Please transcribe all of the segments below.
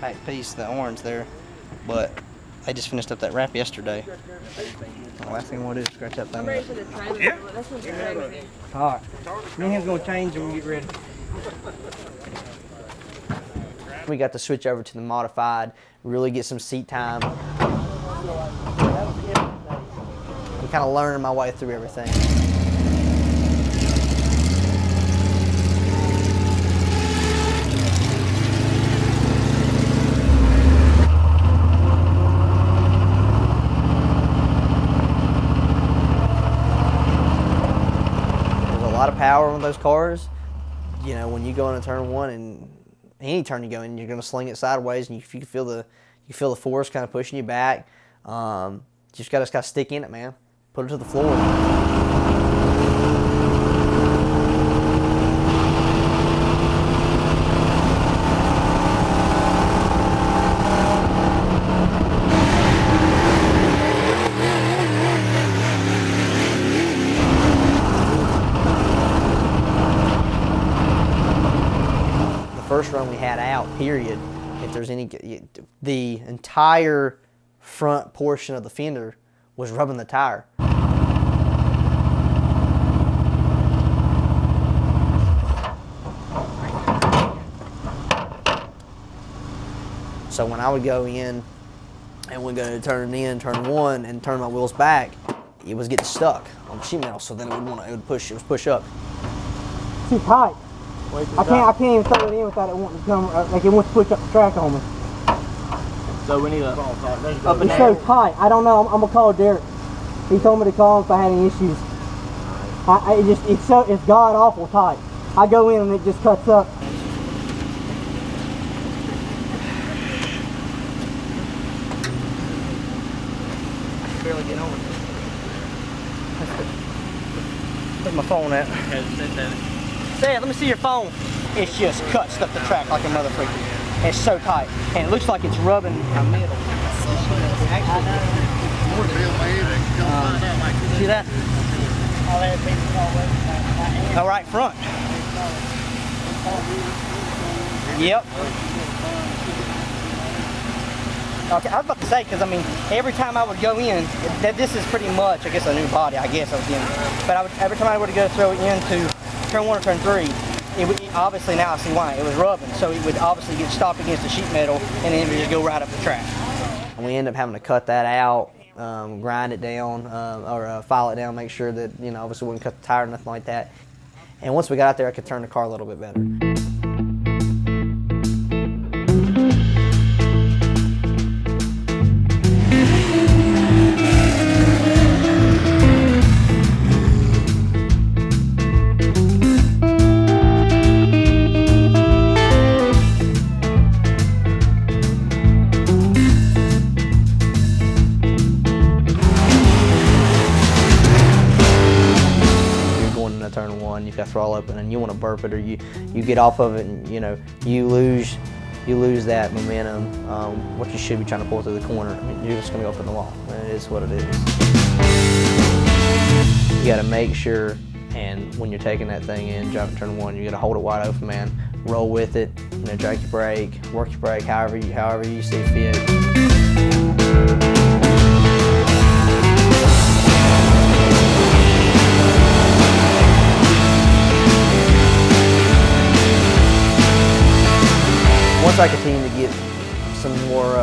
compact piece, the orange there, but I just finished up that wrap yesterday. The last thing I want to do is scratch that thing up. Yeah. All right. Me and him's going to change and we'll get ready. We got to switch over to the modified, really get some seat time. I'm kind of learning my way through everything. There's a lot of power on those cars. You know, when you go into turn one and any turn you go in, you're going to sling it sideways, and you feel the force kind of pushing you back. Just got to stick in it, man. Put it to the floor. First run we had out, period, if there's any, the entire front portion of the fender was rubbing the tire. So when I would go in and we'd go to turn one and turn my wheels back, it was getting stuck on the sheet metal, so then it would push up. Too tight. I can't even throw it in without it wanting to come, like it wants to push up the track on me. So we need a up It's so tight. I don't know. I'm gonna call Derek. He told me to call him if I had any issues. It's god awful tight. I go in and it just cuts up. I can barely get on it. Where's my phone at? Dad, let me see your phone. It's just cuts up the track like a mother freaker. It's so tight. And it looks like it's rubbing my middle. See that? All right, front. Yep. Okay, I was about to say, because I mean, every time I would go in, this is pretty much, I guess, a new body, I guess I was in. But every time I would go throw it into turn one or turn three, obviously now I see why. It was rubbing, so it would obviously get stopped against the sheet metal, and then it would just go right up the track. And we ended up having to cut that out, grind it down, or file it down, make sure that, you know, obviously wouldn't cut the tire or nothing like that. And once we got out there, I could turn the car a little bit better. Turn one, you've got throttle open and you want to burp it, or you get off of it and you know you lose that momentum, what you should be trying to pull through the corner. I mean, you're just going to go up in the wall, and it is what it is. You got to make sure, and when you're taking that thing in, driving turn one, you got to hold it wide open, man. Roll with it, you know, drag your brake, work your brake, however you see fit. Once I continue to get some more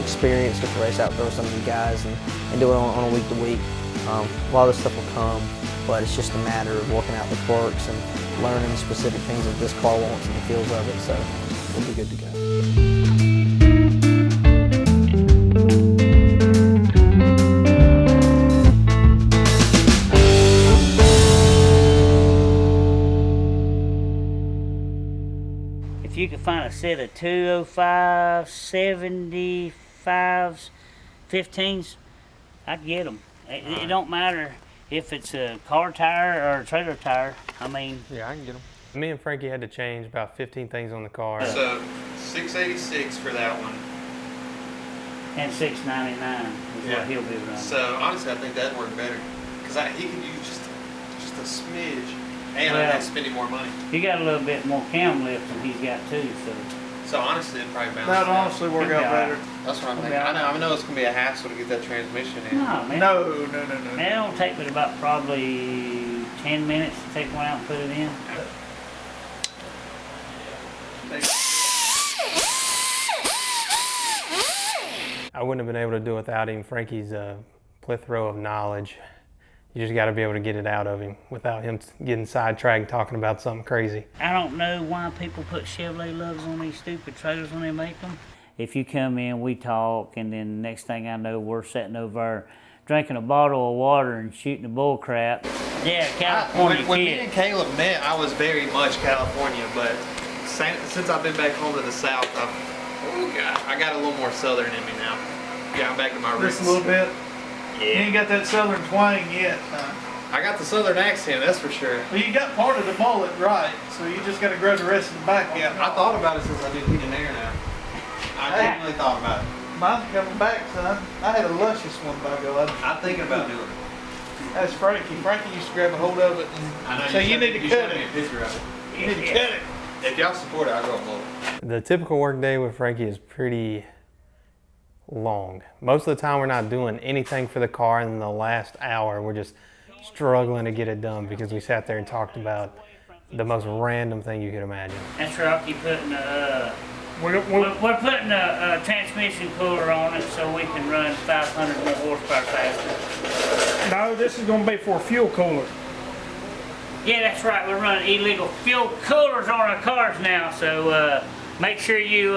experience with the race outdoor with some of you guys and do it on a week to week, a lot of this stuff will come, but it's just a matter of working out the quirks and learning specific things that this car wants and the feels of it, so we'll be good to go. If you could find a set of 205, 75s, 15s, I'd get them. It don't matter if it's a car tire or a trailer tire. I mean, yeah, I can get them. Me and Frankie had to change about 15 things on the car. So $686 for that one. And $699 is what he'll be running. So honestly, I think that'd work better because he could use just a smidge, and I'm not spending more money. You got a little bit more cam lift than he's got too, so. So honestly, it'd probably bounce. That'd down. honestly work out better. That's what I'm thinking. I know it's gonna be a hassle to get that transmission in. No, man. No. Man, it'll take me about probably 10 minutes to take one out and put it in. I wouldn't have been able to do it without him. Frankie's a plethora of knowledge. You just got to be able to get it out of him without him getting sidetracked and talking about something crazy. I don't know why people put Chevrolet lugs on these stupid trailers when they make them. If you come in, we talk, and then next thing I know, we're sitting over there drinking a bottle of water and shooting the bull crap. Yeah, California When me kid. and Caleb met, I was very much California, but since I've been back home to the South, I got a little more Southern in me now. Yeah, I'm back to my roots. Just a little bit. You Yeah. ain't got that Southern twang yet. I got the Southern accent, that's for sure. Well, you got part of the mullet right, so you just got to grow the rest of the back out. I thought about it since I did heat and air now. I definitely thought about it. Mine's coming back, son. I had a luscious one, by God. I'm thinking about doing it. That's Frankie. Frankie used to grab a hold of it. So you need to cut it. Picture of it. You need to cut it. If y'all support it, I'll go mullet. The typical work day with Frankie is pretty long. Most of the time we're not doing anything for the car, and in the last hour we're just struggling to get it done because we sat there and talked about the most random thing you could imagine. That's Rocky putting we're putting a transmission cooler on it so we can run 500 more horsepower faster. No, this is going to be for a fuel cooler. Yeah, that's right. We're running illegal fuel coolers on our cars now, so make sure you,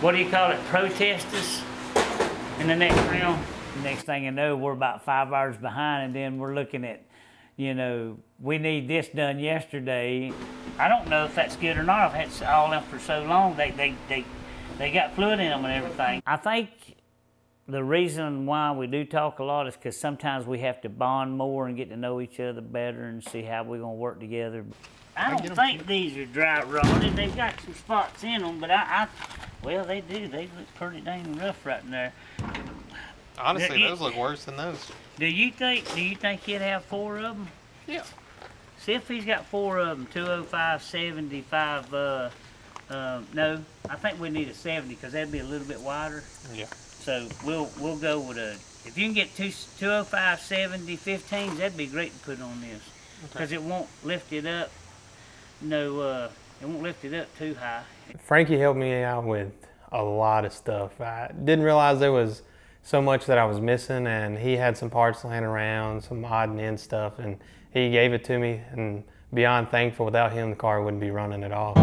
what do you call it, protest us in the next round. Next thing you know, we're about 5 hours behind, and then we're looking at, you know, we need this done yesterday. I don't know if that's good or not. I've had all them for so long. They got fluid in them and everything. I think the reason why we do talk a lot is because sometimes we have to bond more and get to know each other better and see how we're going to work together. I don't think these are dry rotted. They've got some spots in them, but well, they do. They look pretty dang rough right in there. Honestly, those look worse than those. Do you think he'd have 4 of them? Yeah. See if he's got 4 of them, 205, 75, no, I think we need a 70 because that'd be a little bit wider. Yeah. So we'll go with if you can get 205, 70, 15s, that'd be great to put on this. Because it won't lift it up, it won't lift it up too high. Frankie helped me out with a lot of stuff. I didn't realize there was so much that I was missing, and he had some parts laying around, some odd and end stuff, and he gave it to me, and beyond thankful. Without him, the car wouldn't be running at all.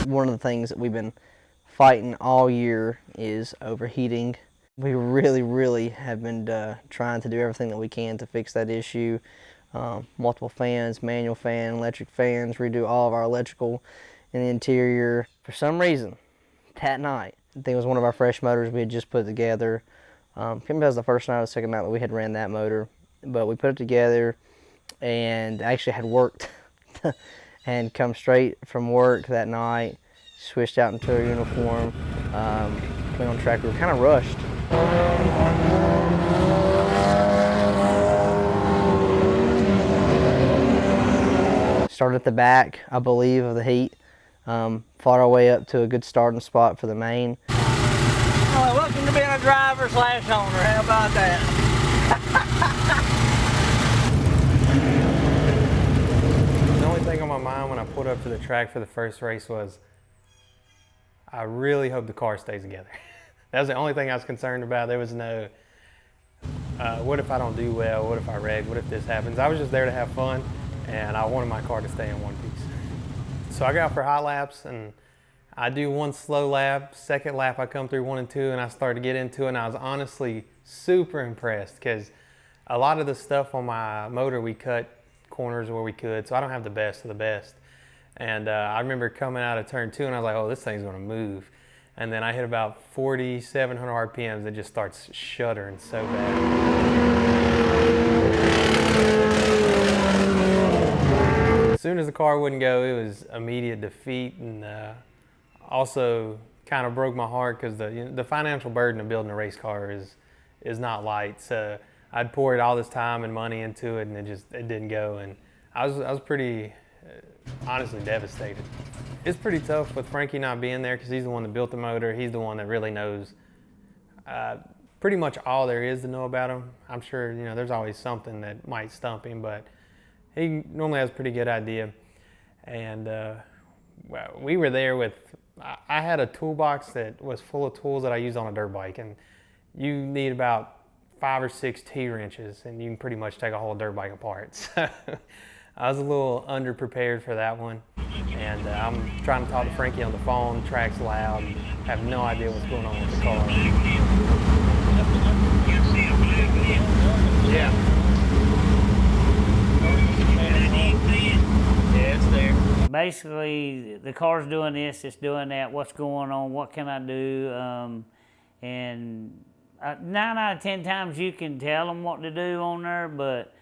One of the things that we've been fighting all year is overheating. We really have been trying to do everything that we can to fix that issue. Multiple fans, manual fan, electric fans, redo all of our electrical in the interior. For some reason, that night, I think it was one of our fresh motors we had just put together. I can't remember if it was the first night or the second night that we had ran that motor, but we put it together and actually had worked and come straight from work that night, switched out into our uniform, went on track. We were kind of rushed. Started at the back, I believe, of the heat. Fought our way up to a good starting spot for the main. Oh, welcome to being a driver / owner. How about that? The only thing on my mind when I pulled up to the track for the first race was, I really hope the car stays together. That was the only thing I was concerned about. There was no, what if I don't do well? What if I wreck? What if this happens? I was just there to have fun, and I wanted my car to stay in one piece. So I got out for hot laps, and I do one slow lap. Second lap, I come through 1 and 2, and I started to get into it, and I was honestly super impressed because a lot of the stuff on my motor, we cut corners where we could, so I don't have the best of the best. And I remember coming out of turn 2, and I was like, oh, this thing's gonna move. And then I hit about 4,700 RPMs. It just starts shuddering so bad. As soon as the car wouldn't go, it was immediate defeat, and also kind of broke my heart because the financial burden of building a race car is not light. So I'd poured all this time and money into it, and it didn't go. And I was pretty honestly devastated. It's pretty tough with Frankie not being there because he's the one that built the motor. He's the one that really knows pretty much all there is to know about him. I'm sure there's always something that might stump him, but he normally has a pretty good idea. And well, we were there with, I had a toolbox that was full of tools that I used on a dirt bike, and you need about 5 or 6 T-wrenches, and you can pretty much take a whole dirt bike apart. So I was a little underprepared for that one. And I'm trying to talk to Frankie on the phone, track's loud, have no idea what's going on with the car. Yeah. Yeah, it's there. Basically, the car's doing this, it's doing that, what's going on, what can I do? And 9 out of 10 times you can tell them what to do on there, but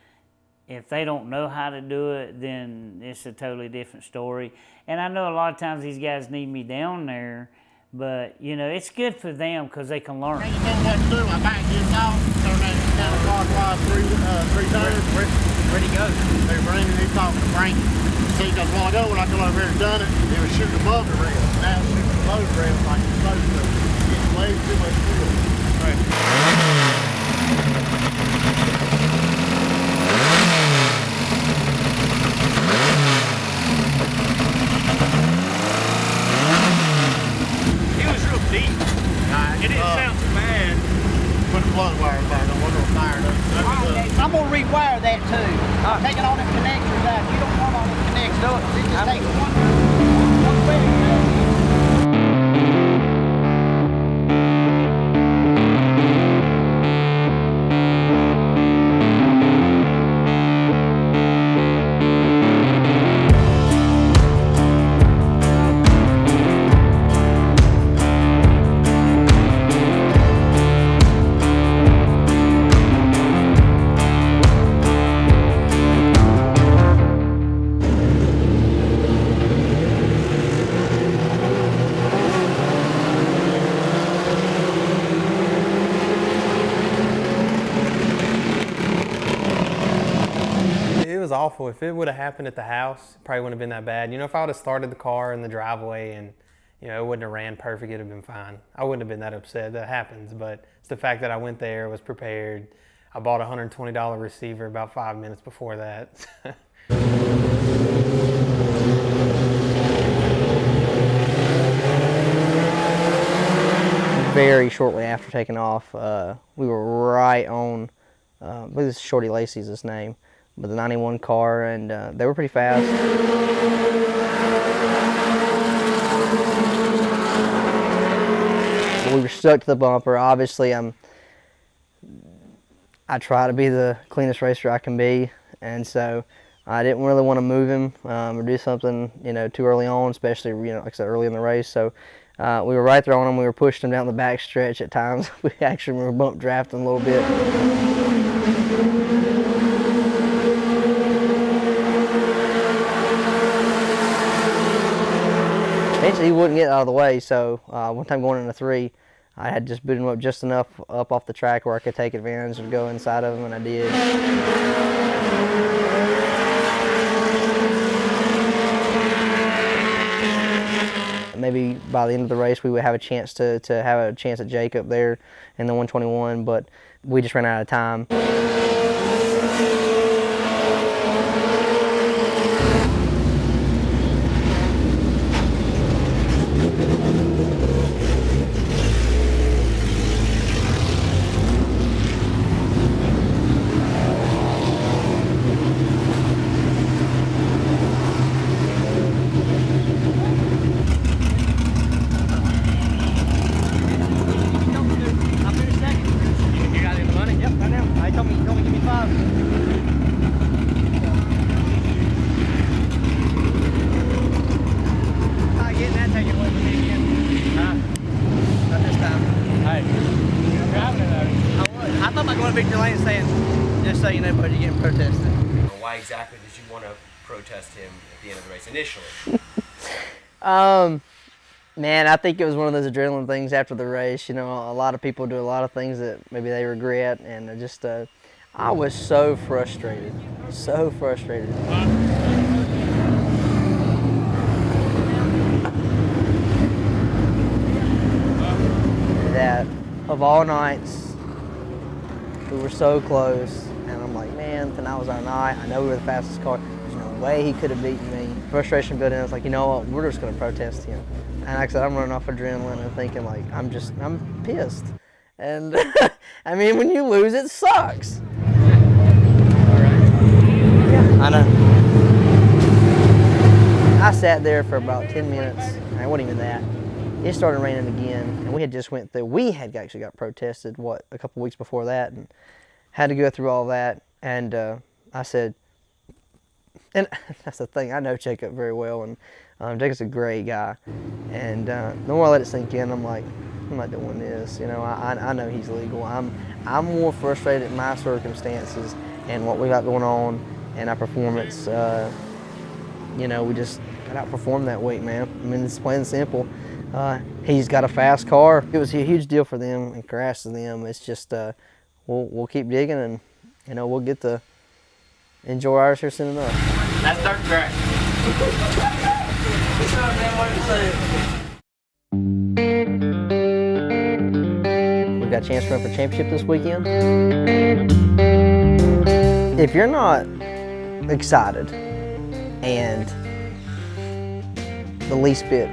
if they don't know how to do it, then it's a totally different story. And I know a lot of times these guys need me down there, but it's good for them because they can learn. You know what to do. I back this off, turn that counterclockwise 3 turns. Where'd he go? They're running, he's talking to Frankie. See, because a while ago when I come over here and done it, it was shooting above the rail. Now it's shooting below the rail like it's supposed to. It's way too much fuel. Right. It didn't sound too bad. Put the plug wire back on, we're gonna fire it up. I'm gonna rewire that too. Taking all the connectors out. You don't want all the connectors. It just takes one way. Awful. If it would have happened at the house, it probably wouldn't have been that bad. If I would have started the car in the driveway and it wouldn't have ran perfect, it'd have been fine. I wouldn't have been that upset. That happens, but it's the fact that I went there, was prepared. I bought a $120 receiver about 5 minutes before that. Very shortly after taking off, we were right on, I believe this is Shorty Lacey's his name, but the 91 car, and they were pretty fast. But we were stuck to the bumper. Obviously, I try to be the cleanest racer I can be, and so I didn't really want to move him or do something, too early on, especially, like I said, early in the race. So we were right there on him. We were pushing him down the back stretch at times. We actually were bump drafting a little bit. Eventually he wouldn't get out of the way, so one time going into 3, I had just booted him up just enough up off the track where I could take advantage and go inside of him, and I did. Maybe by the end of the race we would have a chance to have a chance at Jake up there in the 121, but we just ran out of time. Why exactly did you want to protest him at the end of the race initially? Man, I think it was one of those adrenaline things after the race. You know, a lot of people do a lot of things that maybe they regret, and I was so frustrated, so frustrated. That of all nights, we were so close, and I'm like, man, tonight was our night. I know we were the fastest car. There's no way he could have beaten me. Frustration built in. I was like, you know what? We're just going to protest him. And like I said, I'm running off adrenaline and thinking like, I'm pissed. And I mean, when you lose, it sucks. Yeah, I know. I sat there for about 10 minutes. It wasn't even that. It started raining again, and we had actually got protested, a couple weeks before that, and had to go through all that. And I said, and that's the thing, I know Jacob very well, and Jacob's a great guy. And the more I let it sink in, I'm like, I'm not doing this. You know, I know he's legal. I'm more frustrated at my circumstances and what we got going on and our performance. You know, we just got outperformed that week, man. I mean, it's plain and simple. He's got a fast car. It was a huge deal for them, and congrats to them. It's just we'll keep digging, and you know, we'll get to enjoy ours here soon enough. That's dirt track. We've got a chance to run for championship this weekend. If you're not excited and the least bit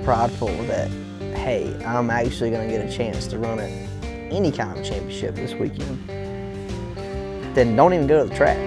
prideful that, hey, I'm actually going to get a chance to run at any kind of championship this weekend, then don't even go to the track.